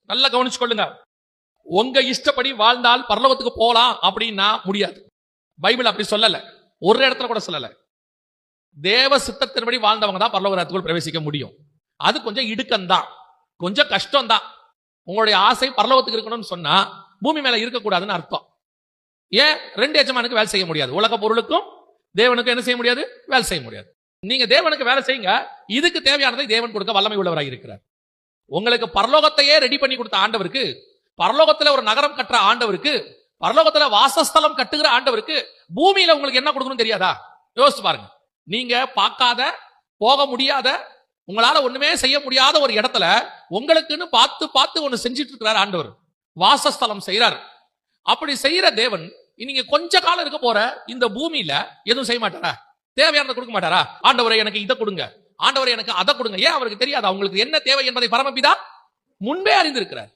நல்லா கவனிச்சு கொள்ளுங்க. உங்க இஷ்டப்படி வாழ்ந்தால் பரலோகத்துக்கு போலாம் அப்படின்னா முடியாது. பைபிள் அப்படி சொல்லல, ஒரு இடத்துல கூட சொல்லல. தேவ சித்தத்தின்படி வாழ்ந்தவங்க தான் பரலோக ராஜ்யத்துக்குள் பிரவேசிக்க முடியும். அது கொஞ்சம் இடுக்கம்தான், கொஞ்சம் கஷ்டம் தான். உங்களுடைய ஆசை பரலோகத்துக்கு இருக்கணும்னு சொன்னா பூமி மேல இருக்கக்கூடாதுன்னு அர்த்தம். ஏன்? ரெண்டு எஜமானுக்கு வேலை செய்ய முடியாது. உலக பொருளுக்கும் தேவனுக்கும் என்ன செய்ய முடியாது? வேலை செய்ய முடியாது. நீங்க தேவனுக்கு வேலை செய்யுங்க, இதுக்கு தேவையானதை தேவன் கொடுக்க வல்லமை உள்ளவராக இருக்கிறார். உங்களுக்கு பரலோகத்தையே ரெடி பண்ணி கொடுத்த ஆண்டவருக்கு, பரலோகத்துல ஒரு நகரம் கட்டுற ஆண்டவருக்கு, பரலோகத்துல வாசஸ்தலம் கட்டுகிற ஆண்டவருக்கு பூமியில உங்களுக்கு என்ன கொடுக்கணும் தெரியாதா? யோசிச்சு பாருங்க. நீங்க பார்க்காத, போக முடியாத, உங்களால ஒண்ணுமே செய்ய முடியாத ஒரு இடத்துல உங்களுக்குன்னு பார்த்து பார்த்து ஒண்ணு செஞ்சிட்டு இருக்கிறார் ஆண்டவர். வாசஸ்தலம் செய்யறார். அப்படி செய்யற தேவன் நீங்க கொஞ்ச காலம் இருக்க போற இந்த பூமியில எதுவும் செய்ய மாட்டாரா? தேவையானதை கொடுக்க மாட்டாரா? ஆண்டவரை எனக்கு இதை கொடுங்க, ஆண்டவரை எனக்கு அதை கொடுங்க. ஏன் அவருக்கு தெரியாது அவங்களுக்கு என்ன தேவை என்பதை பரமபிதா முன்பே அறிந்திருக்கிறார்.